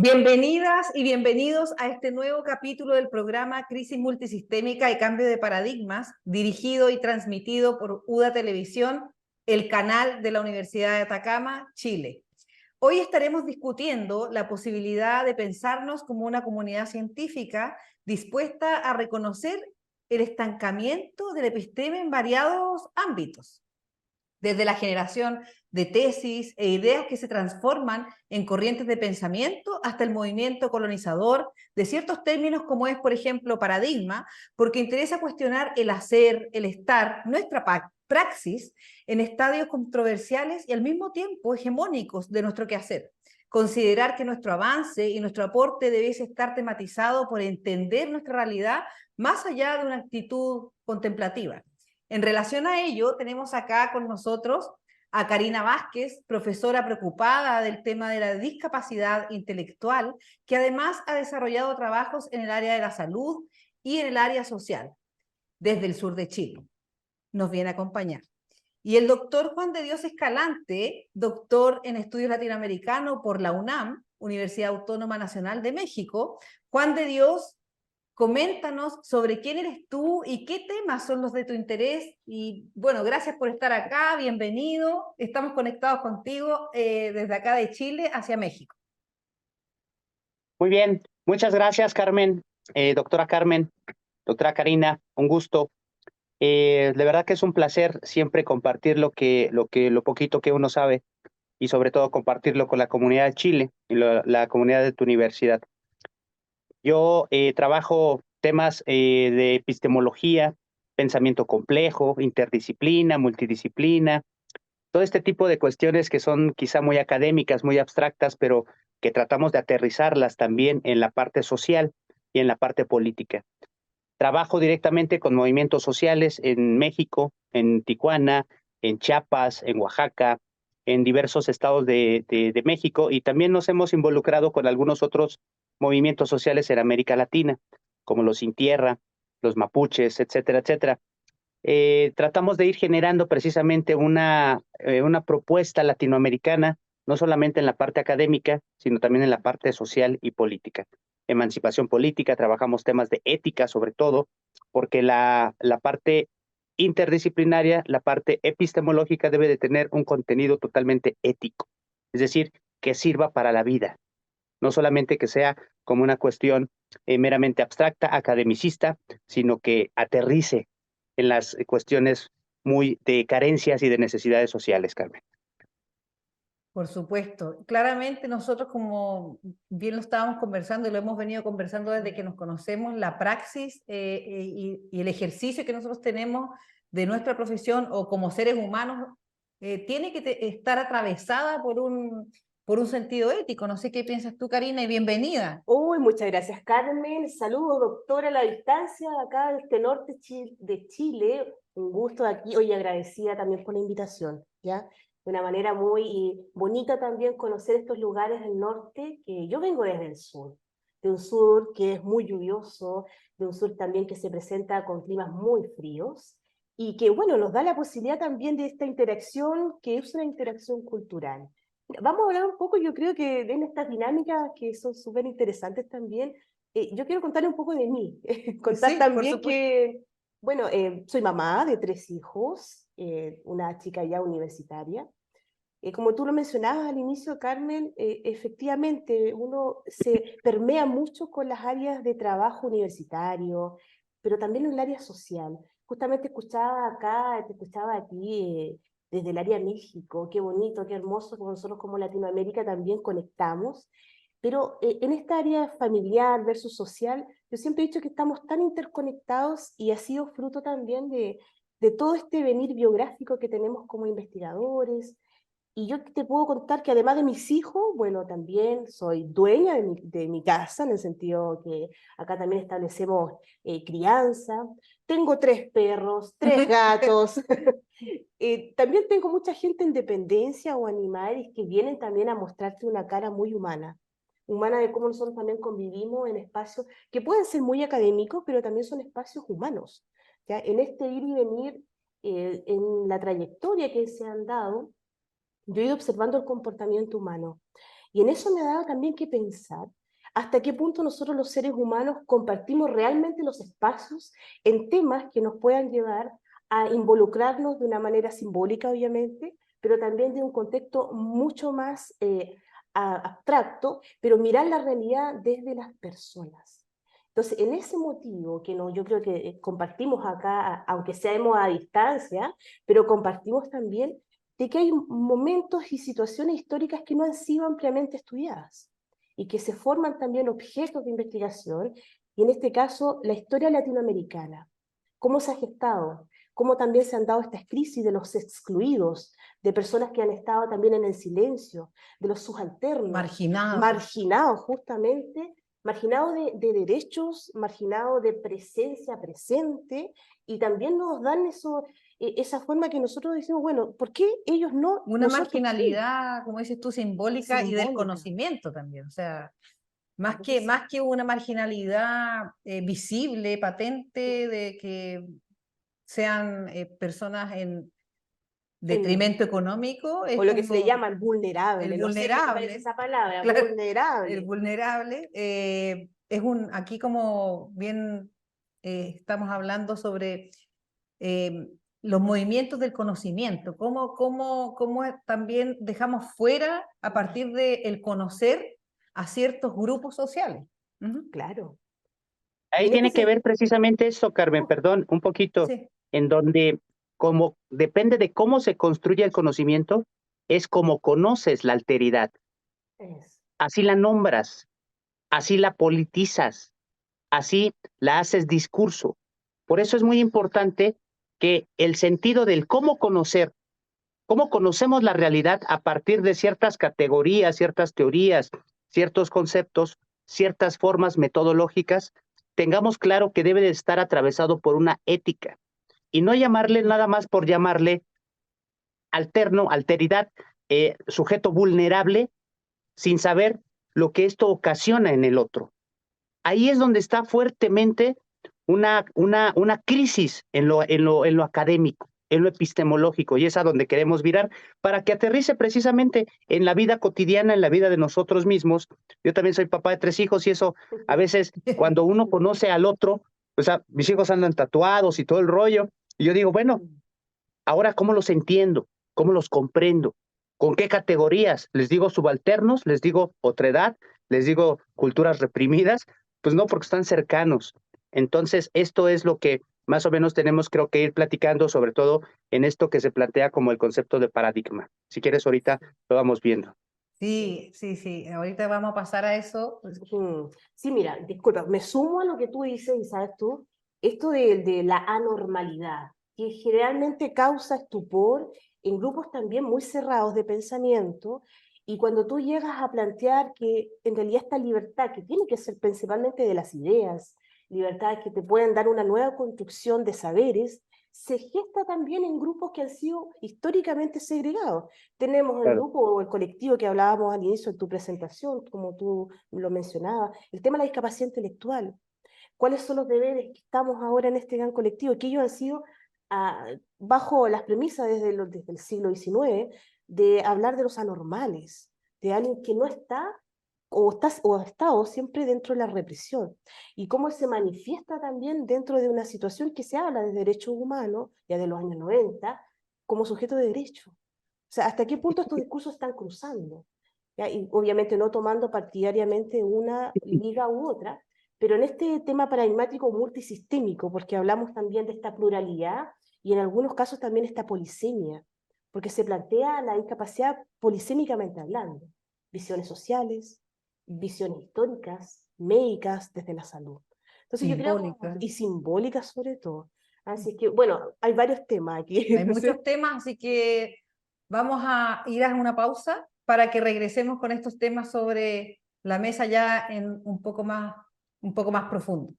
Bienvenidas y bienvenidos a este nuevo capítulo del programa Crisis Multisistémica y Cambio de Paradigmas, dirigido y transmitido por UDA Televisión, el canal de la Universidad de Atacama, Chile. Hoy estaremos discutiendo la posibilidad de pensarnos como una comunidad científica dispuesta a reconocer el estancamiento de la episteme en variados ámbitos, desde la generación de tesis e ideas que se transforman en corrientes de pensamiento hasta el movimiento colonizador de ciertos términos como es, por ejemplo, paradigma, porque interesa cuestionar el hacer, el estar, nuestra praxis en estadios controversiales y al mismo tiempo hegemónicos de nuestro quehacer. Considerar que nuestro avance y nuestro aporte debiese estar tematizado por entender nuestra realidad más allá de una actitud contemplativa. En relación a ello, tenemos acá con nosotros a Karina Vázquez, profesora preocupada del tema de la discapacidad intelectual, que además ha desarrollado trabajos en el área de la salud y en el área social, desde el sur de Chile. Nos viene a acompañar. Y el doctor Juan de Dios Escalante, doctor en estudios latinoamericanos por la UNAM, Universidad Autónoma Nacional de México. Juan de Dios, coméntanos sobre quién eres tú y qué temas son los de tu interés. Y bueno, gracias por estar acá, bienvenido. Estamos conectados contigo desde acá de Chile hacia México. Muy bien, muchas gracias, Carmen, doctora Carmen, doctora Karina, un gusto. De verdad que es un placer siempre compartir lo poquito que uno sabe y sobre todo compartirlo con la comunidad de Chile y la comunidad de tu universidad. Yo trabajo temas de epistemología, pensamiento complejo, interdisciplina, multidisciplina, todo este tipo de cuestiones que son quizá muy académicas, muy abstractas, pero que tratamos de aterrizarlas también en la parte social y en la parte política. Trabajo directamente con movimientos sociales en México, en Tijuana, en Chiapas, en Oaxaca, en diversos estados de México, y también nos hemos involucrado con algunos otros movimientos sociales en América Latina, como los Sin Tierra, los mapuches, etcétera, etcétera. Tratamos de ir generando precisamente una propuesta latinoamericana, no solamente en la parte académica, sino también en la parte social y política. Emancipación política, trabajamos temas de ética sobre todo, porque la parte interdisciplinaria, la parte epistemológica debe de tener un contenido totalmente ético, es decir, que sirva para la vida, no solamente que sea como una cuestión meramente abstracta, academicista, sino que aterrice en las cuestiones muy de carencias y de necesidades sociales, Carmen. Por supuesto. Claramente nosotros, como bien lo estábamos conversando y lo hemos venido conversando desde que nos conocemos, la praxis y el ejercicio que nosotros tenemos de nuestra profesión o como seres humanos tiene que estar atravesada por un sentido ético. No sé qué piensas tú, Karina, y bienvenida. Uy, muchas gracias, Carmen. Saludos, doctora, a la distancia, acá desde norte de Chile. Un gusto aquí. Hoy agradecida también por la invitación, ¿ya? De una manera muy bonita también conocer estos lugares del norte, que yo vengo desde el sur, de un sur que es muy lluvioso, de un sur también que se presenta con climas muy fríos, y que, bueno, nos da la posibilidad también de esta interacción, que es una interacción cultural. Vamos a hablar un poco, yo creo que en estas dinámicas que son súper interesantes también. Yo quiero contarle un poco de mí, contar Sí, por también supuesto. que, bueno, soy mamá de 3 hijos, una chica ya universitaria. Como tú lo mencionabas al inicio, Carmen, efectivamente uno se permea mucho con las áreas de trabajo universitario, pero también en el área social. Justamente escuchaba acá, te escuchaba aquí desde el área México, qué bonito, qué hermoso, como nosotros como Latinoamérica también conectamos. Pero en esta área familiar versus social, yo siempre he dicho que estamos tan interconectados y ha sido fruto también de todo este venir biográfico que tenemos como investigadores. Y yo te puedo contar que además de mis hijos, bueno, también soy dueña de mi casa, en el sentido que acá también establecemos crianza. Tengo 3 perros, 3 gatos. También tengo mucha gente en dependencia o animales que vienen también a mostrarte una cara muy humana. Humana de cómo nosotros también convivimos en espacios que pueden ser muy académicos, pero también son espacios humanos. ¿Ya? En este ir y venir, en la trayectoria que se han dado, yo he ido observando el comportamiento humano. Y en eso me ha dado también que pensar hasta qué punto nosotros los seres humanos compartimos realmente los espacios en temas que nos puedan llevar a involucrarnos de una manera simbólica, obviamente, pero también de un contexto mucho más abstracto, pero mirar la realidad desde las personas. Entonces, en ese motivo, que yo creo que compartimos acá, aunque seamos a distancia, pero compartimos también de que hay momentos y situaciones históricas que no han sido ampliamente estudiadas y que se forman también objetos de investigación, y en este caso la historia latinoamericana, cómo se ha gestado, cómo también se han dado estas crisis de los excluidos, de personas que han estado también en el silencio, de los subalternos, marginados justamente, marginados de derechos, marginados de presencia presente, y también nos dan esa forma que nosotros decimos, bueno, ¿por qué ellos no? Una marginalidad, como dices tú, simbólica y del conocimiento también, o sea, más que una marginalidad visible, patente, de que sean personas en detrimento económico. O lo que se le llama el vulnerable. El vulnerable. No sé esa palabra, claro, vulnerable. El vulnerable es aquí como bien estamos hablando sobre los movimientos del conocimiento, cómo también dejamos fuera a partir del conocer a ciertos grupos sociales. Claro. Ahí tiene que ver precisamente eso, Carmen, perdón, un poquito, sí. En donde como depende de cómo se construye el conocimiento, es como conoces la alteridad. Así la nombras, así la politizas, así la haces discurso. Por eso es muy importante que el sentido del cómo conocemos la realidad a partir de ciertas categorías, ciertas teorías, ciertos conceptos, ciertas formas metodológicas, tengamos claro que debe de estar atravesado por una ética. Y no llamarle nada más por llamarle alteridad, sujeto vulnerable, sin saber lo que esto ocasiona en el otro. Ahí es donde está fuertemente una crisis en lo académico, en lo epistemológico, y es a donde queremos virar para que aterrice precisamente en la vida cotidiana, en la vida de nosotros mismos. Yo también soy papá de 3 hijos y eso a veces cuando uno conoce al otro, o sea, mis hijos andan tatuados y todo el rollo, y yo digo, bueno, ahora ¿cómo los entiendo? ¿Cómo los comprendo? ¿Con qué categorías? ¿Les digo subalternos? ¿Les digo otredad? ¿Les digo culturas reprimidas? Pues no, porque están cercanos. Entonces, esto es lo que más o menos tenemos, creo que ir platicando, sobre todo en esto que se plantea como el concepto de paradigma. Si quieres, ahorita lo vamos viendo. Sí, ahorita vamos a pasar a eso. Sí, mira, disculpa, me sumo a lo que tú dices, y sabes tú, esto de la anormalidad, que generalmente causa estupor en grupos también muy cerrados de pensamiento, y cuando tú llegas a plantear que en realidad esta libertad, que tiene que ser principalmente de las ideas, libertades que te pueden dar una nueva construcción de saberes, se gesta también en grupos que han sido históricamente segregados. Tenemos el grupo o el colectivo que hablábamos al inicio de tu presentación, como tú lo mencionabas, el tema de la discapacidad intelectual. ¿Cuáles son los deberes que estamos ahora en este gran colectivo? Que ellos han sido, bajo las premisas desde el siglo XIX, de hablar de los anormales, de alguien que no está o ha estado siempre dentro de la represión, y cómo se manifiesta también dentro de una situación que se habla de derechos humanos, ya de los años 90, como sujeto de derecho. O sea, ¿hasta qué punto estos discursos están cruzando? ¿Ya? Y obviamente no tomando partidariamente una liga u otra, pero en este tema paradigmático multisistémico, porque hablamos también de esta pluralidad y en algunos casos también esta polisemia, porque se plantea la discapacidad polisémicamente hablando, visiones sociales, visiones históricas, médicas, desde la salud. Entonces simbólicas. Yo creo, y simbólicas sobre todo. Así que, bueno, hay varios temas aquí. Hay muchos temas, así que vamos a ir a una pausa para que regresemos con estos temas sobre la mesa ya en un poco más profundo.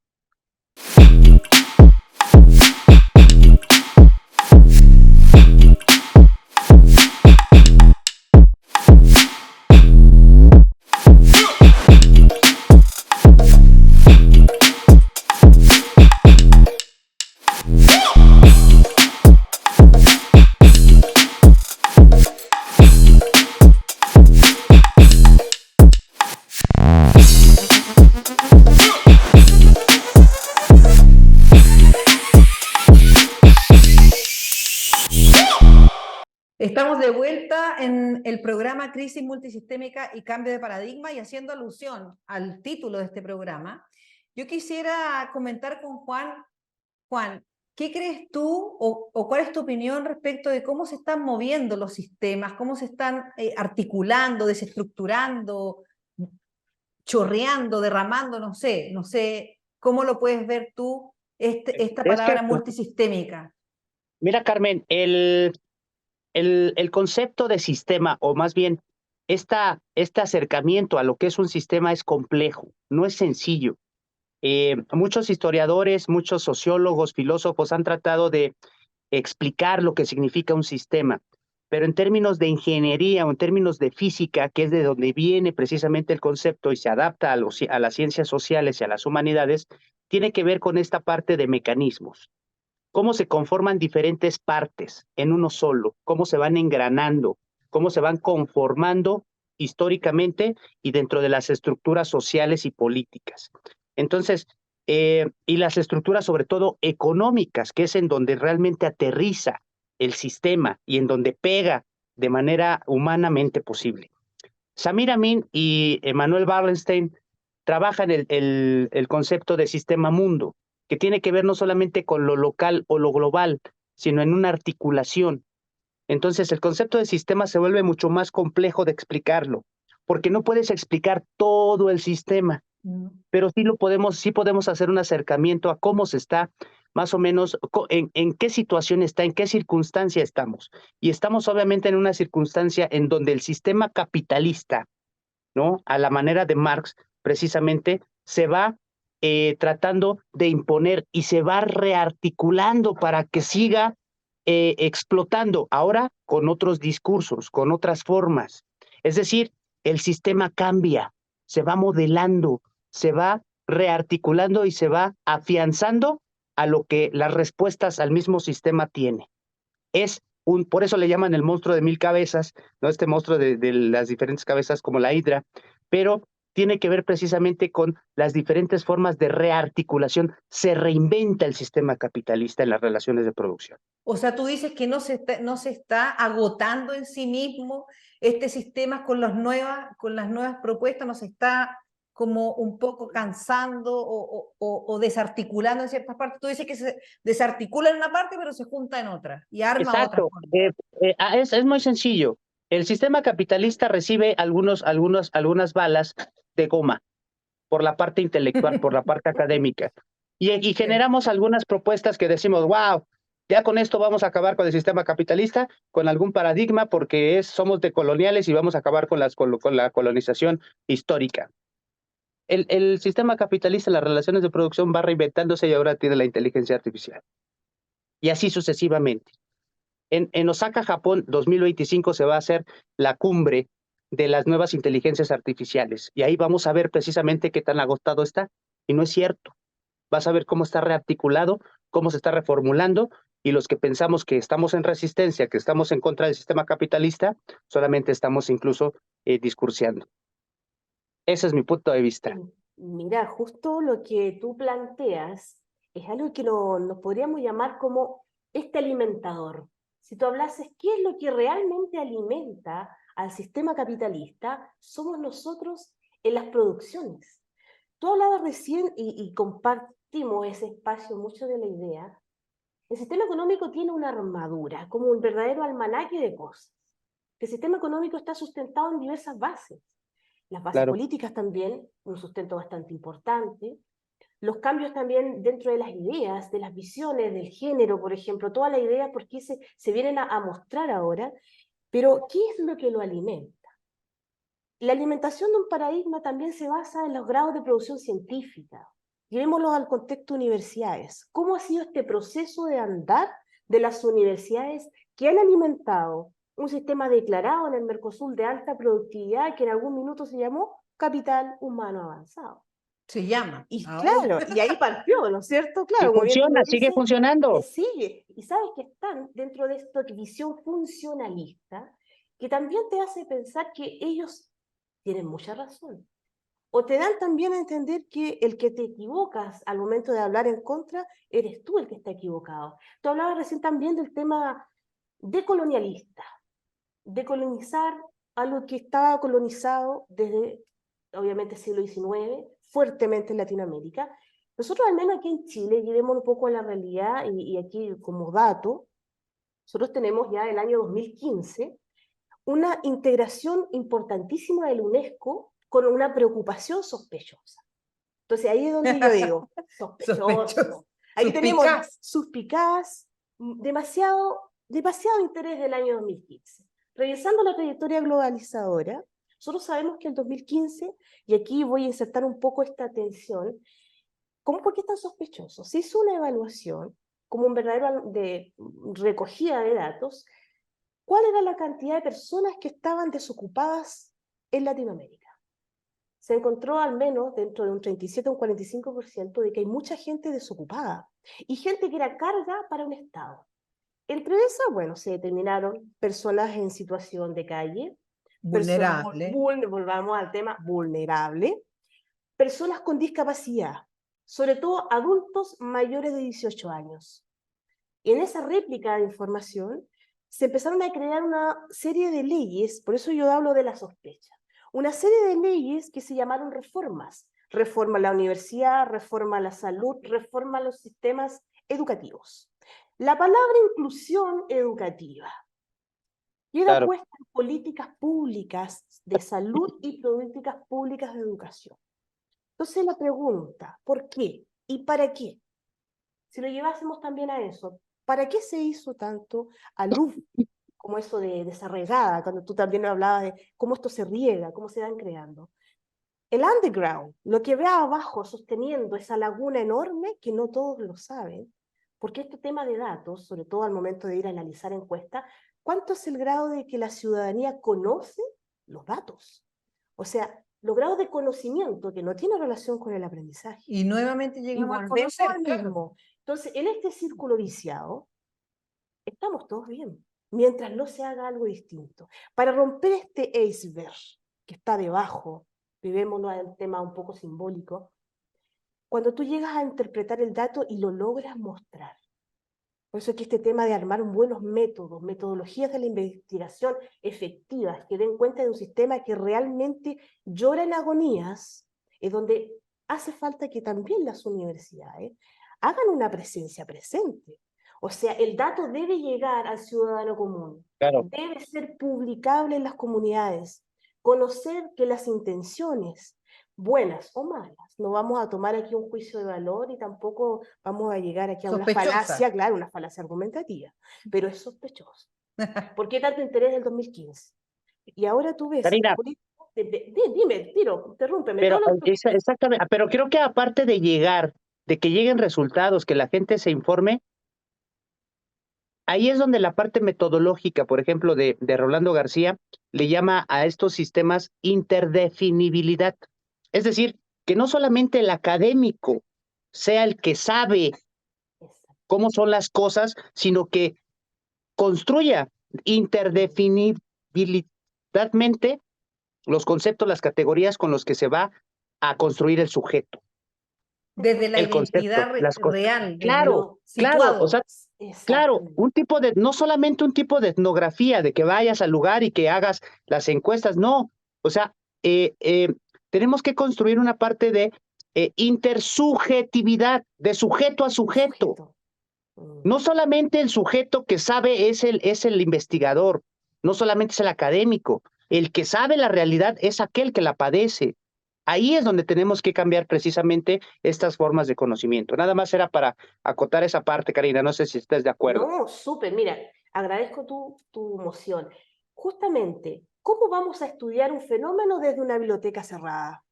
Estamos de vuelta en el programa Crisis Multisistémica y Cambio de Paradigma, y haciendo alusión al título de este programa, yo quisiera comentar con Juan. Juan, ¿qué crees tú o cuál es tu opinión respecto de cómo se están moviendo los sistemas, cómo se están articulando, desestructurando, chorreando, derramando? No sé, ¿cómo lo puedes ver tú, esta Es que, palabra multisistémica? mira, Carmen, el concepto de sistema, o más bien, este acercamiento a lo que es un sistema es complejo, no es sencillo. Muchos historiadores, muchos sociólogos, filósofos han tratado de explicar lo que significa un sistema, pero en términos de ingeniería o en términos de física, que es de donde viene precisamente el concepto y se adapta a las ciencias sociales y a las humanidades, tiene que ver con esta parte de mecanismos. Cómo se conforman diferentes partes en uno solo, cómo se van engranando, cómo se van conformando históricamente y dentro de las estructuras sociales y políticas. Entonces, y las estructuras sobre todo económicas, que es en donde realmente aterriza el sistema y en donde pega de manera humanamente posible. Samir Amin y Emanuel Wallenstein trabajan el concepto de sistema mundo, que tiene que ver no solamente con lo local o lo global, sino en una articulación. Entonces, el concepto de sistema se vuelve mucho más complejo de explicarlo, porque no puedes explicar todo el sistema, pero sí podemos hacer un acercamiento a cómo se está, más o menos, en qué situación está, en qué circunstancia estamos. Y estamos obviamente en una circunstancia en donde el sistema capitalista, ¿no? A la manera de Marx, precisamente, se va tratando de imponer y se va rearticulando para que siga explotando, ahora con otros discursos, con otras formas. Es decir, el sistema cambia, se va modelando, se va rearticulando y se va afianzando a lo que las respuestas al mismo sistema tiene. Por eso le llaman el monstruo de 1000 cabezas, ¿no? Este monstruo de las diferentes cabezas como la hidra, pero tiene que ver precisamente con las diferentes formas de rearticulación. Se reinventa el sistema capitalista en las relaciones de producción. O sea, tú dices que no se está agotando en sí mismo este sistema con con las nuevas propuestas, no se está como un poco cansando o desarticulando en ciertas partes. Tú dices que se desarticula en una parte, pero se junta en otra y arma otra Exacto, forma. es muy sencillo. El sistema capitalista recibe algunas balas de goma por la parte intelectual, por la parte académica. Y Sí. generamos algunas propuestas que decimos, wow, ya con esto vamos a acabar con el sistema capitalista, con algún paradigma, porque somos decoloniales y vamos a acabar con la colonización histórica. El sistema capitalista, las relaciones de producción va reinventándose y ahora tiene la inteligencia artificial. Y así sucesivamente. En Osaka, Japón, 2025 se va a hacer la cumbre de las nuevas inteligencias artificiales. Y ahí vamos a ver precisamente qué tan agotado está. Y no es cierto. Vas a ver cómo está rearticulado, cómo se está reformulando, y los que pensamos que estamos en resistencia, que estamos en contra del sistema capitalista, solamente estamos incluso discursiando. Ese es mi punto de vista. Mira, justo lo que tú planteas es algo que nos podríamos llamar como este alimentador. Si tú hablases qué es lo que realmente alimenta al sistema capitalista, somos nosotros en las producciones. Tú hablabas recién y compartimos ese espacio mucho de la idea. El sistema económico tiene una armadura, como un verdadero almanaque de cosas. El sistema económico está sustentado en diversas bases. Las bases Claro. políticas también, un sustento bastante importante. Los cambios también dentro de las ideas, de las visiones, del género, por ejemplo, todas las ideas porque se vienen a mostrar ahora. Pero, ¿qué es lo que lo alimenta? La alimentación de un paradigma también se basa en los grados de producción científica. Llevémoslo al contexto universidades. ¿Cómo ha sido este proceso de andar de las universidades que han alimentado un sistema declarado en el Mercosur de alta productividad que en algún minuto se llamó capital humano avanzado? Se llama. Y Ahora. claro, y ahí partió, ¿no es cierto? Y Claro, como bien tú funciona, lo sigue dices, funcionando. sigue. Y sabes que están dentro de esta visión funcionalista que también te hace pensar que ellos tienen mucha razón. O te dan también a entender que el que te equivocas al momento de hablar en contra, eres tú el que está equivocado. Tú hablabas recién también del tema decolonialista. decolonizar algo que estaba colonizado desde, obviamente, el siglo XIX, fuertemente en Latinoamérica. Nosotros, al menos aquí en Chile, llevemos un poco a la realidad, y aquí como dato, nosotros tenemos ya el año 2015 una integración importantísima del UNESCO con una preocupación sospechosa. Entonces ahí es donde yo digo, sospechoso. Ahí tenemos suspicaz, demasiado interés del año 2015. Revisando la trayectoria globalizadora, nosotros sabemos que el 2015, y aquí voy a insertar un poco esta atención, ¿por qué es tan sospechoso? Se hizo una evaluación como un verdadero de recogida de datos. ¿Cuál era la cantidad de personas que estaban desocupadas en Latinoamérica? Se encontró al menos dentro de un 37 o un 45% de que hay mucha gente desocupada y gente que era carga para un Estado. Entre esas, bueno, se determinaron personas en situación de calle, vulnerable, volvamos al tema vulnerable, personas con discapacidad, sobre todo adultos mayores de 18 años. Y en esa réplica de información se empezaron a crear una serie de leyes, por eso yo hablo de la sospecha, una serie de leyes que se llamaron reformas. Reforma a la universidad, reforma a la salud, reforma a los sistemas educativos. La palabra inclusión educativa queda puesta en políticas públicas de salud y políticas públicas de educación. Entonces la pregunta, ¿por qué? ¿Y para qué? Si lo llevásemos también a eso, ¿para qué se hizo tanto alud como eso de desarraigada, cuando tú también hablabas de cómo esto se riega, cómo se van creando? El underground, lo que ve abajo sosteniendo esa laguna enorme que no todos lo saben, porque este tema de datos, sobre todo al momento de ir a analizar encuestas, ¿cuánto es el grado de que la ciudadanía conoce los datos? O sea, los grados de conocimiento que no tienen relación con el aprendizaje. Y nuevamente llegamos a volverse al mismo. Entonces, en este círculo viciado, estamos todos bien, mientras no se haga algo distinto. Para romper este iceberg que está debajo, vivémonos en un tema un poco simbólico, cuando tú llegas a interpretar el dato y lo logras mostrar. Por eso es que este tema de armar buenos métodos, metodologías de la investigación efectivas, que den cuenta de un sistema que realmente llora en agonías, es donde hace falta que también las universidades hagan una presencia presente. O sea, el dato debe llegar al ciudadano común, debe ser publicable en las comunidades, conocer que las intenciones, buenas o malas, no vamos a tomar aquí un juicio de valor y tampoco vamos a llegar aquí a una falacia, claro, una falacia argumentativa, pero es sospechoso. ¿Por qué tanto interés del 2015? Y ahora tú ves... Karina, dime, interrúmpeme. Pero, exactamente, pero creo que aparte de que lleguen resultados, que la gente se informe, ahí es donde la parte metodológica, por ejemplo, de Rolando García, le llama a estos sistemas interdefinibilidad. Es decir, que no solamente el académico sea el que sabe cómo son las cosas, sino que construya interdefinibilidadmente los conceptos, las categorías con los que se va a construir el sujeto. Desde la identidad real. Claro, o sea, claro, no solamente un tipo de etnografía, de que vayas al lugar y que hagas las encuestas, no, o sea, tenemos que construir una parte de intersubjetividad, de sujeto a sujeto. No solamente el sujeto que sabe es el investigador, no solamente es el académico, el que sabe la realidad es aquel que la padece. Ahí es donde tenemos que cambiar precisamente estas formas de conocimiento. Nada más era para acotar esa parte, Karina, no sé si estás de acuerdo. No, súper, mira, agradezco tu moción. Justamente, ¿cómo vamos a estudiar un fenómeno desde una biblioteca cerrada?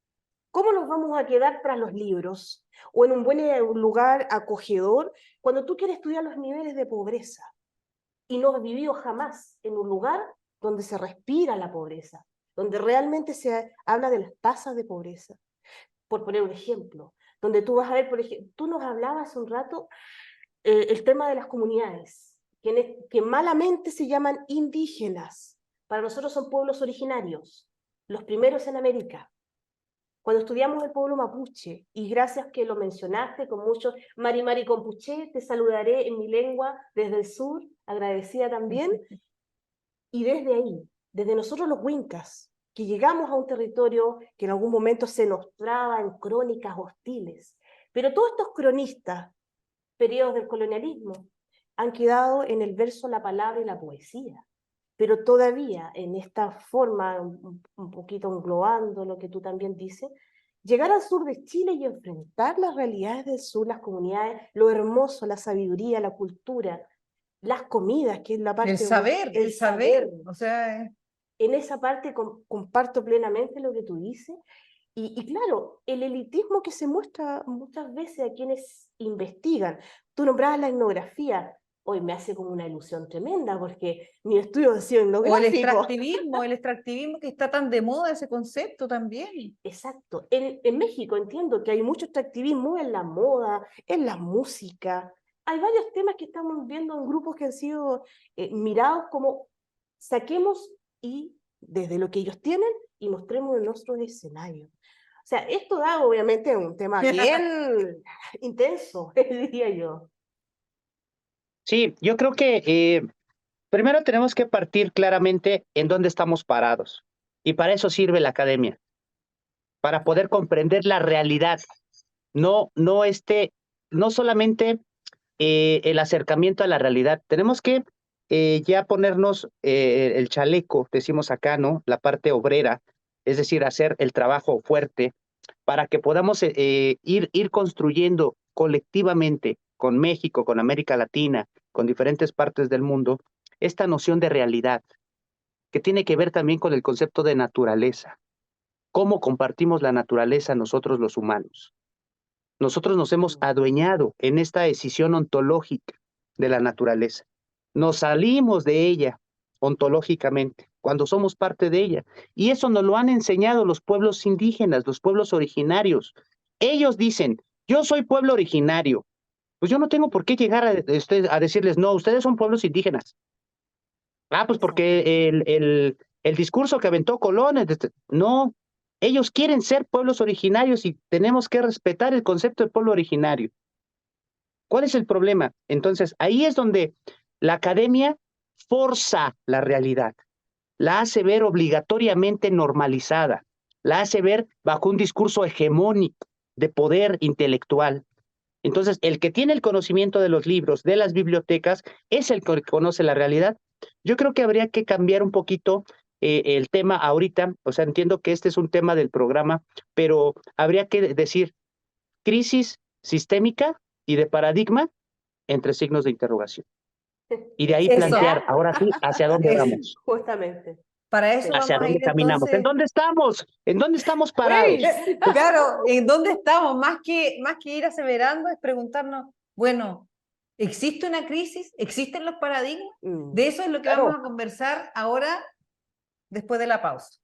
¿Cómo nos vamos a quedar tras los libros o en un buen lugar acogedor cuando tú quieres estudiar los niveles de pobreza y no has vivido jamás en un lugar donde se respira la pobreza, donde realmente se habla de las tasas de pobreza? Por poner un ejemplo, donde tú vas a ver, por ejemplo, tú nos hablabas hace un rato el tema de las comunidades, que malamente se llaman indígenas. Para nosotros son pueblos originarios, los primeros en América. Cuando estudiamos el pueblo mapuche, y gracias que lo mencionaste con mucho Mari Mari Compuche, te saludaré en mi lengua desde el sur, agradecida también. Y desde ahí, desde nosotros los Wincas, que llegamos a un territorio que en algún momento se nos traba en crónicas hostiles, pero todos estos cronistas, periodos del colonialismo, han quedado en el verso, la palabra y la poesía. Pero todavía en esta forma, un poquito englobando lo que tú también dices, llegar al sur de Chile y enfrentar las realidades del sur, las comunidades, lo hermoso, la sabiduría, la cultura, las comidas, que es la parte el saber, o sea, en esa parte comparto plenamente lo que tú dices. Y claro, el elitismo que se muestra muchas veces a quienes investigan. Tú nombrabas la etnografía. Hoy me hace como una ilusión tremenda porque mi estudio ha sido o etnográfico. el extractivismo que está tan de moda ese concepto también. Exacto. En México entiendo que hay mucho extractivismo en la moda, en la música. Hay varios temas que estamos viendo en grupos que han sido mirados como saquemos y desde lo que ellos tienen y mostremos en nuestro escenario. O sea, esto da obviamente un tema bien intenso, diría yo. Sí, yo creo que primero tenemos que partir claramente en dónde estamos parados. Y para eso sirve la academia, para poder comprender la realidad, no solamente el acercamiento a la realidad. Tenemos que ya ponernos el chaleco, decimos acá, ¿no? La parte obrera, es decir, hacer el trabajo fuerte para que podamos ir construyendo colectivamente con México, con América Latina, con diferentes partes del mundo, esta noción de realidad, que tiene que ver también con el concepto de naturaleza. ¿Cómo compartimos la naturaleza nosotros los humanos? Nosotros nos hemos adueñado en esta decisión ontológica de la naturaleza. Nos salimos de ella ontológicamente, cuando somos parte de ella. Y eso nos lo han enseñado los pueblos indígenas, los pueblos originarios. Ellos dicen, yo soy pueblo originario. Pues yo no tengo por qué llegar a decirles, no, ustedes son pueblos indígenas. Ah, pues porque el discurso que aventó Colón, no, ellos quieren ser pueblos originarios y tenemos que respetar el concepto de pueblo originario. ¿Cuál es el problema? Entonces, ahí es donde la academia forza la realidad, la hace ver obligatoriamente normalizada, la hace ver bajo un discurso hegemónico de poder intelectual. Entonces, el que tiene el conocimiento de los libros, de las bibliotecas, es el que conoce la realidad. Yo creo que habría que cambiar un poquito el tema ahorita, o sea, entiendo que este es un tema del programa, pero habría que decir crisis sistémica y de paradigma entre signos de interrogación. Y de ahí Eso. plantear, ahora sí, hacia dónde Es, vamos, Justamente. para eso hacia vamos a dónde ir caminamos, en entonces. dónde estamos, en dónde estamos parados. Claro, ¿en dónde estamos? Más que ir aseverando es preguntarnos, bueno, ¿existe una crisis? ¿Existen los paradigmas? De eso es lo que Claro. vamos a conversar ahora, después de la pausa.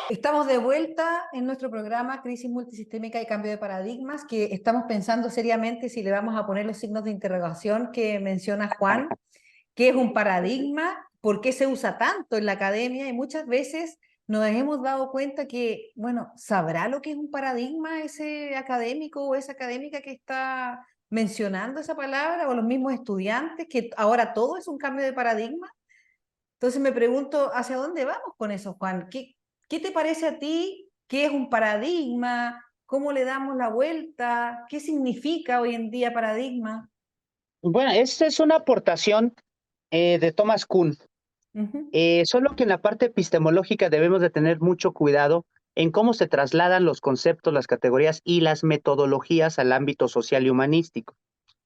Estamos de vuelta en nuestro programa Crisis Multisistémica y Cambio de Paradigmas, que estamos pensando seriamente si le vamos a poner los signos de interrogación que menciona Juan, qué es un paradigma, por qué se usa tanto en la academia, y muchas veces nos hemos dado cuenta que, bueno, ¿sabrá lo que es un paradigma ese académico o esa académica que está mencionando esa palabra, o los mismos estudiantes, que ahora todo es un cambio de paradigma? Entonces me pregunto, ¿hacia dónde vamos con eso, Juan? ¿Qué te parece a ti? ¿Qué es un paradigma? ¿Cómo le damos la vuelta? ¿Qué significa hoy en día paradigma? Bueno, esta es una aportación de Thomas Kuhn. Solo que en la parte epistemológica debemos de tener mucho cuidado en cómo se trasladan los conceptos, las categorías y las metodologías al ámbito social y humanístico.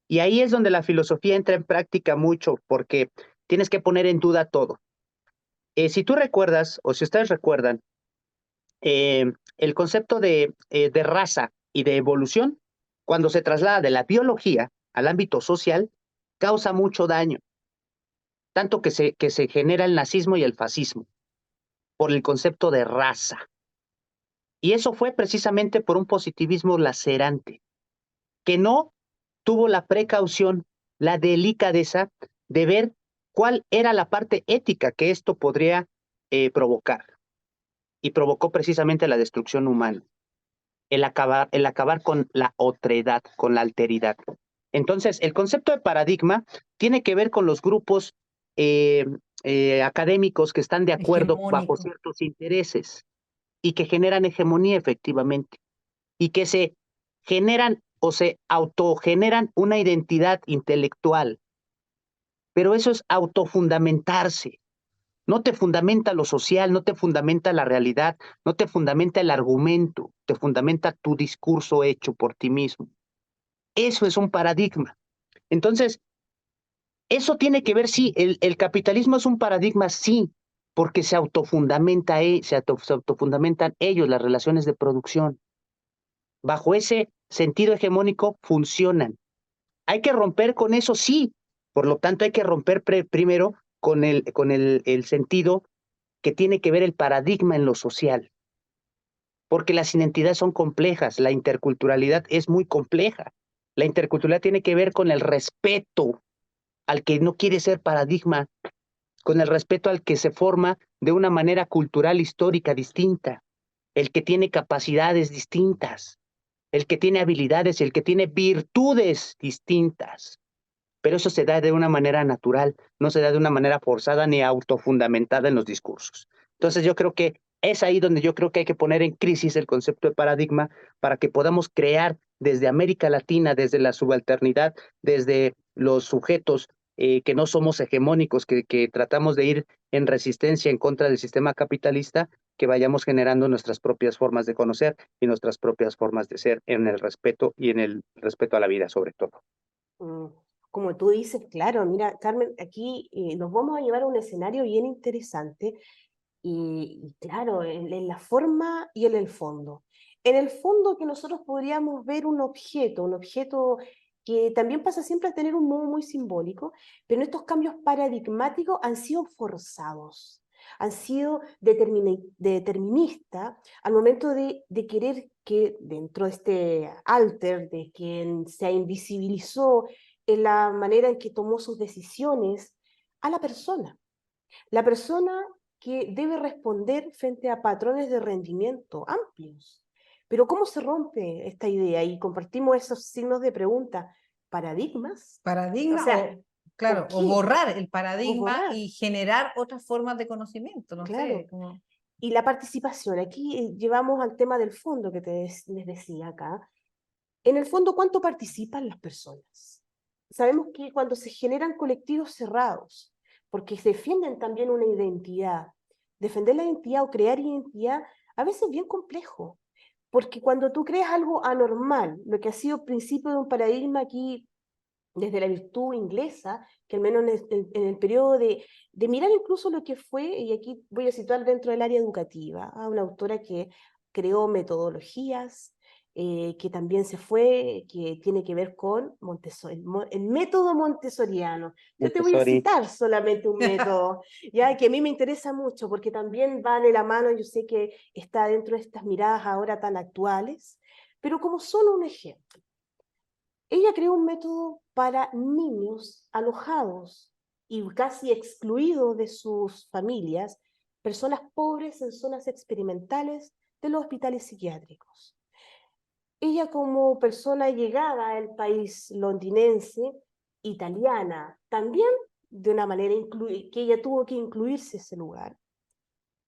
Y ahí es donde la filosofía entra en práctica mucho, porque tienes que poner en duda todo. Si tú recuerdas, o si ustedes recuerdan, el concepto de raza y de evolución, cuando se traslada de la biología al ámbito social, causa mucho daño, tanto que se genera el nazismo y el fascismo, por el concepto de raza. Y eso fue precisamente por un positivismo lacerante, que no tuvo la precaución, la delicadeza de ver cuál era la parte ética que esto podría provocar. Y provocó precisamente la destrucción humana, el acabar con la otredad, con la alteridad. Entonces, el concepto de paradigma tiene que ver con los grupos académicos que están de acuerdo bajo Hegemónico. ciertos intereses y que generan hegemonía efectivamente, y que se generan o se autogeneran una identidad intelectual, pero eso es autofundamentarse. No te fundamenta lo social, no te fundamenta la realidad, no te fundamenta el argumento, te fundamenta tu discurso hecho por ti mismo. Eso es un paradigma. Entonces, eso tiene que ver, sí, el capitalismo es un paradigma, sí, porque se autofundamentan ellos las relaciones de producción. Bajo ese sentido hegemónico funcionan. Hay que romper con eso, sí. Por lo tanto, hay que romper primero con el sentido que tiene que ver el paradigma en lo social. Porque las identidades son complejas, la interculturalidad es muy compleja. La interculturalidad tiene que ver con el respeto al que no quiere ser paradigma, con el respeto al que se forma de una manera cultural histórica distinta, el que tiene capacidades distintas, el que tiene habilidades, el que tiene virtudes distintas. Pero eso se da de una manera natural, no se da de una manera forzada ni autofundamentada en los discursos. Entonces yo creo que es ahí donde yo creo que hay que poner en crisis el concepto de paradigma para que podamos crear desde América Latina, desde la subalternidad, desde los sujetos que no somos hegemónicos, que tratamos de ir en resistencia en contra del sistema capitalista, que vayamos generando nuestras propias formas de conocer y nuestras propias formas de ser en el respeto y en el respeto a la vida sobre todo. Como tú dices, claro, mira, Carmen, aquí nos vamos a llevar a un escenario bien interesante y claro, en la forma y en el fondo. En el fondo que nosotros podríamos ver un objeto que también pasa siempre a tener un modo muy simbólico, pero estos cambios paradigmáticos han sido forzados, han sido deterministas al momento de querer que dentro de este alter, de quien se invisibilizó en la manera en que tomó sus decisiones, a la persona que debe responder frente a patrones de rendimiento amplios. Pero ¿cómo se rompe esta idea? Y compartimos esos signos de pregunta. ¿Paradigmas? O Paradigma sea, claro, ¿por o qué? borrar el O paradigma borrar, y generar otras formas de conocimiento, no sé, claro. como... Y la participación, aquí llevamos al tema del fondo que les decía acá. En el fondo, ¿cuánto participan las personas? Sabemos que cuando se generan colectivos cerrados, porque se defienden también una identidad, defender la identidad o crear identidad a veces es bien complejo, porque cuando tú creas algo anormal, lo que ha sido principio de un paradigma aquí desde la virtud inglesa, que al menos en el periodo de mirar incluso lo que fue, y aquí voy a situar dentro del área educativa, a una autora que creó metodologías, que también se fue, que tiene que ver con Montessori, el método montessoriano. Yo te voy a Montessori. citar solamente un método, ya que a mí me interesa mucho, porque también va de la mano, yo sé que está dentro de estas miradas ahora tan actuales, pero como solo un ejemplo. Ella creó un método para niños alojados y casi excluidos de sus familias, personas pobres en zonas experimentales de los hospitales psiquiátricos. Ella como persona llegada al país londinense, italiana, también de una manera que ella tuvo que incluirse ese lugar.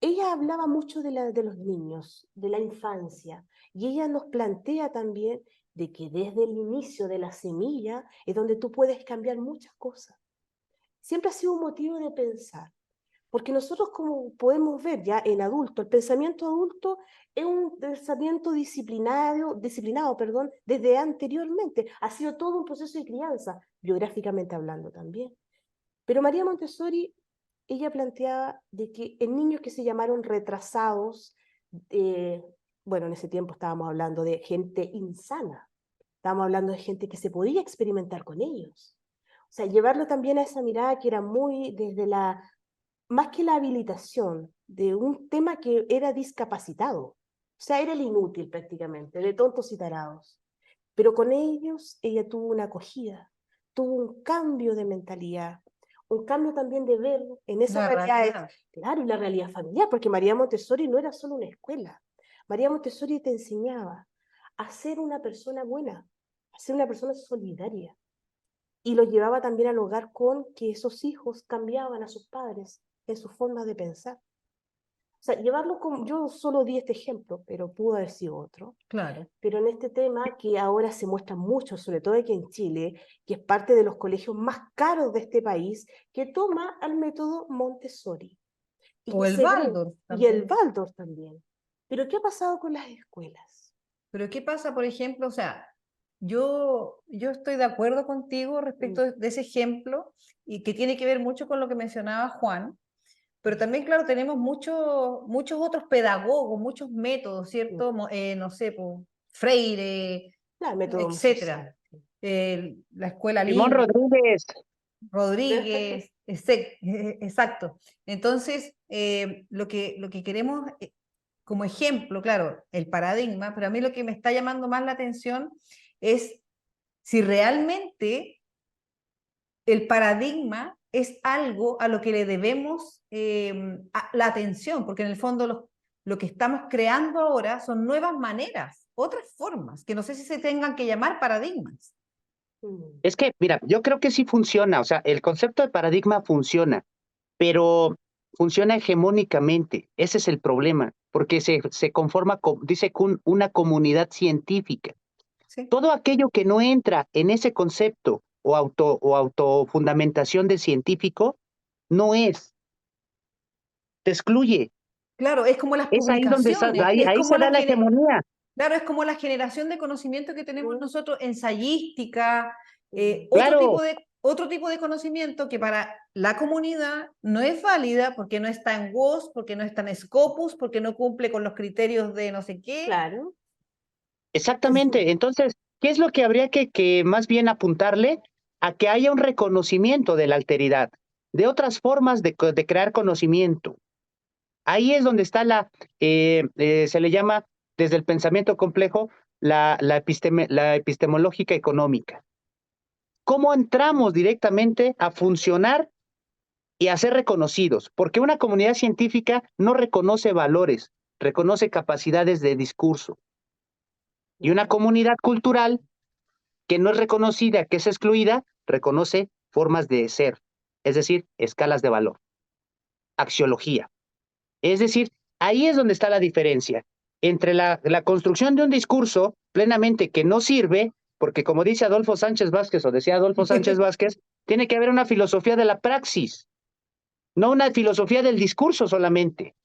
Ella hablaba mucho de los niños, de la infancia, y ella nos plantea también de que desde el inicio de la semilla es donde tú puedes cambiar muchas cosas. Siempre ha sido un motivo de pensar, porque nosotros como podemos ver ya en adulto, el pensamiento adulto es un pensamiento disciplinado, perdón, desde anteriormente. Ha sido todo un proceso de crianza, biográficamente hablando también. Pero María Montessori, ella planteaba de que en niños que se llamaron retrasados, bueno, en ese tiempo estábamos hablando de gente insana, Estábamos hablando de gente que se podía experimentar con ellos. O sea, llevarlo también a esa mirada que era muy desde más que la habilitación, de un tema que era discapacitado. O sea, era el inútil prácticamente, de tontos y tarados. Pero con ellos ella tuvo una acogida, tuvo un cambio de mentalidad, un cambio también de ver en esa La realidad, realidad. claro, y la realidad familiar, porque María Montessori no era solo una escuela. María Montessori te enseñaba a ser una persona buena, a ser una persona solidaria. Y los llevaba también al hogar con que esos hijos cambiaban a sus padres en su forma de pensar. O sea, llevarlo como, yo solo di este ejemplo, pero pudo haber sido otro. Claro. Pero en este tema que ahora se muestra mucho, sobre todo aquí en Chile, que es parte de los colegios más caros de este país, que toma al método Montessori y O que el segrega, Waldorf y el también. Waldorf también. Pero ¿qué ha pasado con las escuelas? Pero ¿qué pasa, por ejemplo? O sea, yo estoy de acuerdo contigo Mm, respecto de ese ejemplo y que tiene que ver mucho con lo que mencionaba Juan, pero también, claro, tenemos muchos otros pedagogos, muchos métodos, mm. ¿cierto? No sé, Freire, Claro, el método etcétera. social. Sí. La escuela Simón libre, Rodríguez. Rodríguez, exacto. Entonces, lo que queremos como ejemplo, claro, el paradigma, pero a mí lo que me está llamando más la atención es si realmente el paradigma es algo a lo que le debemos la atención, porque en el fondo lo que estamos creando ahora son nuevas maneras, otras formas, que no sé si se tengan que llamar paradigmas. Mm, Es que, mira, yo creo que sí funciona, o sea, el concepto de paradigma funciona, pero funciona hegemónicamente. Ese es el problema, porque se conforma, dice Kuhn, una comunidad científica. ¿Sí? Todo aquello que no entra en ese concepto o autofundamentación de científico, no es, te excluye. Claro, es como las Es ahí donde está, publicaciones, es ahí como se da la hegemonía. claro, es como la generación de conocimiento que tenemos mm, nosotros, ensayística, mm. Claro, otro tipo de conocimiento que para la comunidad no es válida porque no está en WOS, porque no está en Scopus, porque no cumple con los criterios de no sé qué. Claro. exactamente. Entonces, ¿qué es lo que habría que más bien apuntarle? A que haya un reconocimiento de la alteridad, de otras formas de crear conocimiento. Ahí es donde está se le llama desde el pensamiento complejo la epistemológica económica. ¿Cómo entramos directamente a funcionar y a ser reconocidos? Porque una comunidad científica no reconoce valores, reconoce capacidades de discurso. Y una comunidad cultural que no es reconocida, que es excluida, reconoce formas de ser, es decir, escalas de valor, axiología. Es decir, ahí es donde está la diferencia entre la construcción de un discurso plenamente que no sirve, porque como dice Adolfo Sánchez Vázquez, o decía Adolfo Sánchez Vázquez, tiene que haber una filosofía de la praxis, no una filosofía del discurso solamente.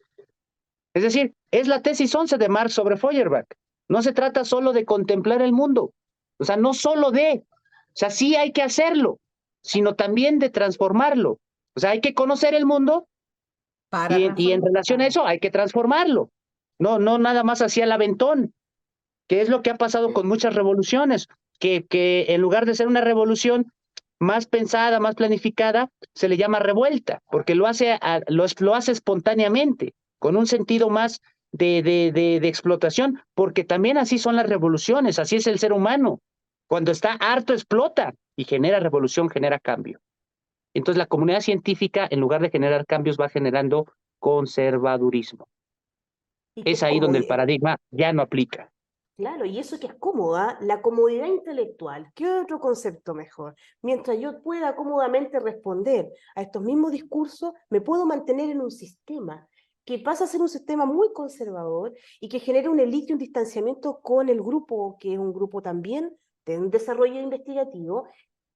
Es decir, es la tesis 11 de Marx sobre Feuerbach. No se trata solo de contemplar el mundo, o sea, no solo o sea, sí hay que hacerlo, sino también de transformarlo. O sea, hay que conocer el mundo Para y en transformar. relación a eso hay que transformarlo. No nada más hacia el aventón, que es lo que ha pasado con muchas revoluciones, que en lugar de ser una revolución más pensada, más planificada, se le llama revuelta, porque lo hace espontáneamente, con un sentido más de explotación, porque también así son las revoluciones, así es el ser humano. Cuando está harto, explota y genera revolución, genera cambio. Entonces la comunidad científica, en lugar de generar cambios, va generando conservadurismo. Y que Es es ahí donde el comodidad. paradigma ya no aplica. Claro, y eso que es cómoda, la comodidad intelectual. ¿Qué otro concepto mejor? Mientras yo pueda cómodamente responder a estos mismos discursos, me puedo mantener en un sistema que pasa a ser un sistema muy conservador y que genera una élite y un distanciamiento con el grupo, que es un grupo también de un desarrollo investigativo,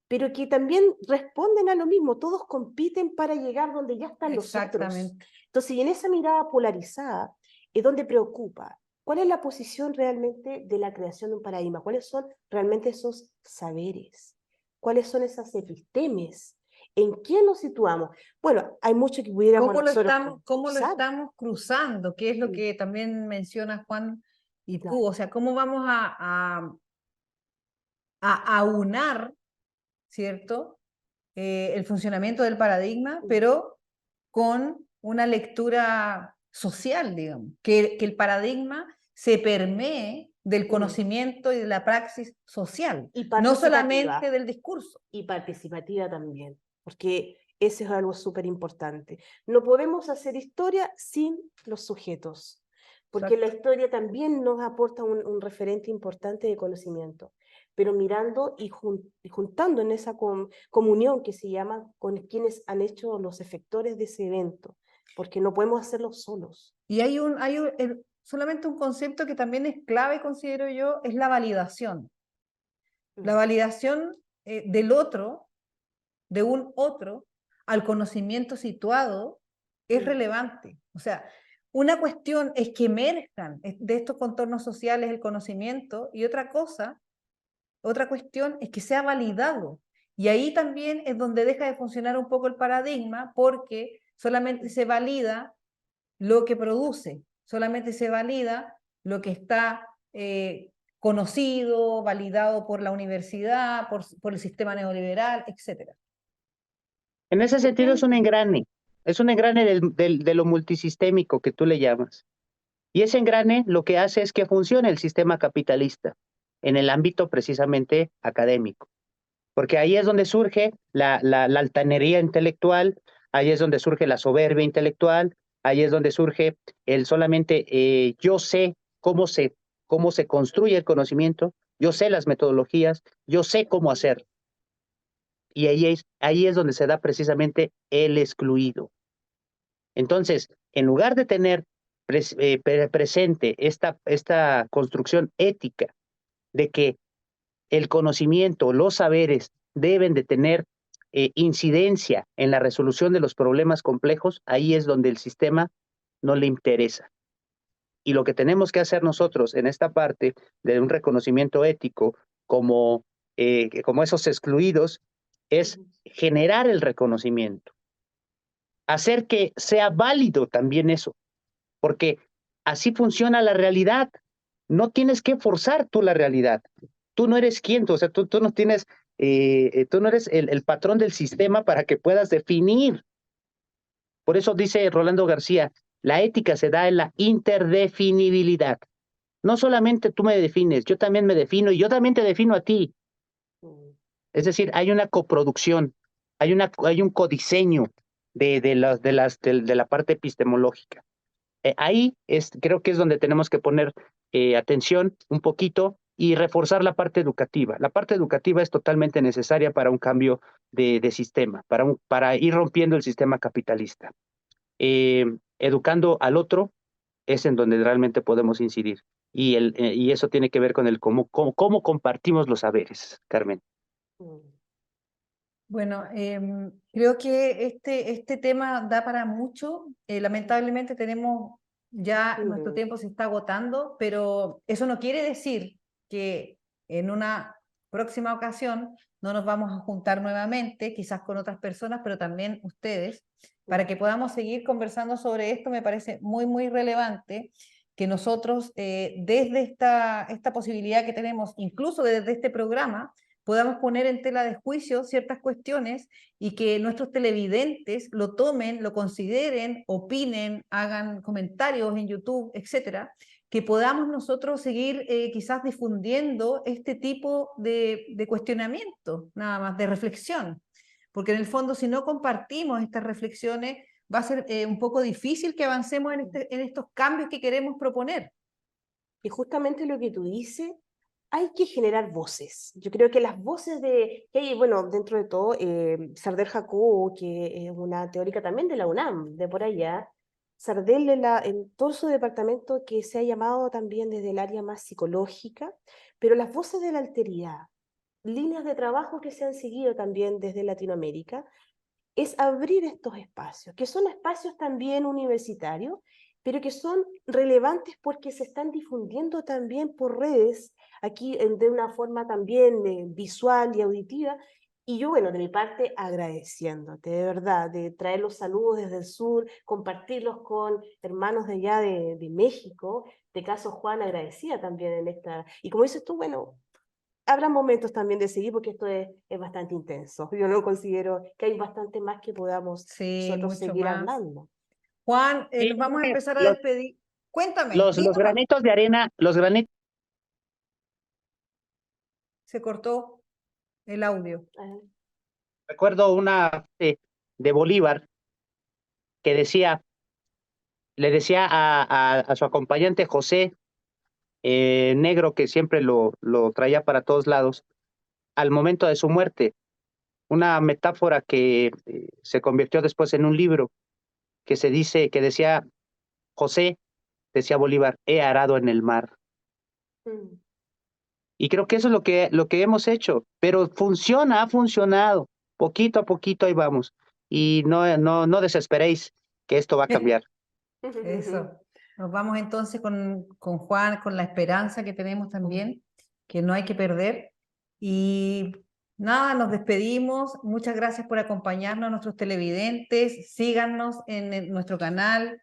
pero que también responden a lo mismo, todos compiten para llegar donde ya están los otros. Exactamente. Entonces, y en esa mirada polarizada es donde preocupa. ¿Cuál es la posición realmente de la creación de un paradigma? ¿Cuáles son realmente esos saberes? ¿Cuáles son esas epistemes? ¿En qué nos situamos? Bueno, hay mucho que pudiéramos nosotros Cómo lo conversar. estamos cruzando? ¿Qué es lo Mm, que también menciona Juan y tú? claro. O sea, ¿cómo vamos a aunar, ¿cierto? El funcionamiento del paradigma, pero con una lectura social, digamos, que el paradigma se permee del conocimiento y de la praxis social, Y no participativa. solamente del discurso. Y participativa también, porque eso es algo súper importante. No podemos hacer historia sin los sujetos, porque la historia también nos aporta un referente importante de conocimiento, pero mirando y juntando en esa comunión que se llama con quienes han hecho los efectores de ese evento, porque no podemos hacerlo solos. Y hay solamente un concepto que también es clave, considero yo, es la validación. La validación del otro, de un otro, al conocimiento situado, es relevante. O sea, una cuestión es que emerjan de estos contornos sociales el conocimiento, y otra cuestión es que sea validado. Y ahí también es donde deja de funcionar un poco el paradigma, porque solamente se valida lo que produce, solamente se valida lo que está conocido, validado por la universidad, por el sistema neoliberal, etc. En ese sentido es un engrane de lo multisistémico que tú le llamas. Y ese engrane lo que hace es que funcione el sistema capitalista en el ámbito precisamente académico. Porque ahí es donde surge la altanería intelectual, ahí es donde surge la soberbia intelectual, ahí es donde surge el solamente yo sé cómo se construye el conocimiento, yo sé las metodologías, yo sé cómo hacerlo. Y ahí es donde se da precisamente el excluido. Entonces, en lugar de tener presente esta construcción ética de que el conocimiento, los saberes deben de tener incidencia en la resolución de los problemas complejos, ahí es donde el sistema no le interesa. Y lo que tenemos que hacer nosotros en esta parte de un reconocimiento ético como esos excluidos es generar el reconocimiento, hacer que sea válido también eso, porque así funciona la realidad. No tienes que forzar tú la realidad. Tú no eres quien, o sea, tú no tienes, tú no eres el patrón del sistema para que puedas definir. Por eso dice Rolando García, la ética se da en la interdefinibilidad. No solamente tú me defines, yo también me defino y yo también te defino a ti. Es decir, hay una coproducción, hay un codiseño de la parte epistemológica. Ahí creo que es donde tenemos que poner atención un poquito y reforzar la parte educativa. La parte educativa es totalmente necesaria para un cambio de sistema, para ir rompiendo el sistema capitalista. Educando al otro es en donde realmente podemos incidir. Y eso tiene que ver con el cómo compartimos los saberes, Carmen. Bueno, creo que este tema da para mucho. Lamentablemente tenemos ya, nuestro tiempo se está agotando, pero eso no quiere decir que en una próxima ocasión no nos vamos a juntar nuevamente, quizás con otras personas, pero también ustedes, para que podamos seguir conversando sobre esto. Me parece muy, muy relevante que nosotros, desde esta posibilidad que tenemos, incluso desde este programa, podamos poner en tela de juicio ciertas cuestiones y que nuestros televidentes lo tomen, lo consideren, opinen, hagan comentarios en YouTube, etcétera, que podamos nosotros seguir quizás difundiendo este tipo de cuestionamiento, nada más, de reflexión. Porque en el fondo, si no compartimos estas reflexiones, va a ser un poco difícil que avancemos en estos cambios que queremos proponer. Y justamente lo que tú dices, hay que generar voces. Yo creo que las voces que hay, bueno, dentro de todo, Sardel Jacobo, que es una teórica también de la UNAM, de por allá, Sardel en todo su departamento que se ha llamado también desde el área más psicológica, pero las voces de la alteridad, líneas de trabajo que se han seguido también desde Latinoamérica, es abrir estos espacios, que son espacios también universitarios, pero que son relevantes porque se están difundiendo también por redes, aquí de una forma también visual y auditiva. Y yo, bueno, de mi parte, agradeciéndote, de verdad, de traer los saludos desde el sur, compartirlos con hermanos de allá de México, de caso Juan, agradecida también en esta. Y como dices tú, bueno, habrá momentos también de seguir porque esto es bastante intenso. Yo no considero que hay bastante más que podamos Sí, nosotros mucho seguir más. hablando. Juan, Sí, nos vamos a empezar a los, despedir. Cuéntame, los, di los nomás. granitos de arena, los granitos. Se cortó el audio. Ajá. Recuerdo una frase de Bolívar que decía, le decía a su acompañante José, negro, que siempre lo traía para todos lados, al momento de su muerte, una metáfora que se convirtió después en un libro que decía José, decía Bolívar, he arado en el mar. Mm. Y creo que eso es lo que hemos hecho, pero funciona, ha funcionado. Poquito a poquito ahí vamos. Y no desesperéis que esto va a cambiar. Eso. Nos vamos entonces con Juan, con la esperanza que tenemos también, que no hay que perder. Y nada, nos despedimos. Muchas gracias por acompañarnos a nuestros televidentes. Síganos en nuestro canal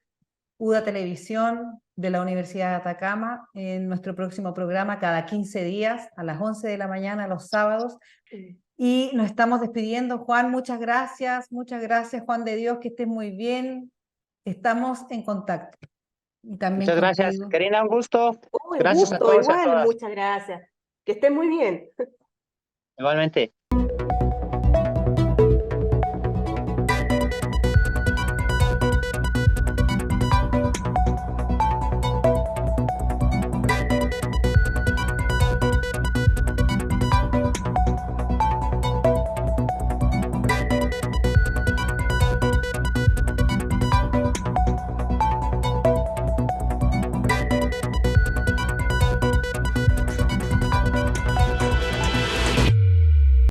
UDA Televisión de la Universidad de Atacama en nuestro próximo programa cada 15 días a las 11 de la mañana los sábados. Y nos estamos despidiendo. Juan, muchas gracias, Juan de Dios, que estés muy bien. Estamos en contacto. Y también Muchas gracias, contigo. Karina, un gusto. Un Gracias a gusto, todos y a igual, todas. muchas gracias. Que estén muy bien. Igualmente.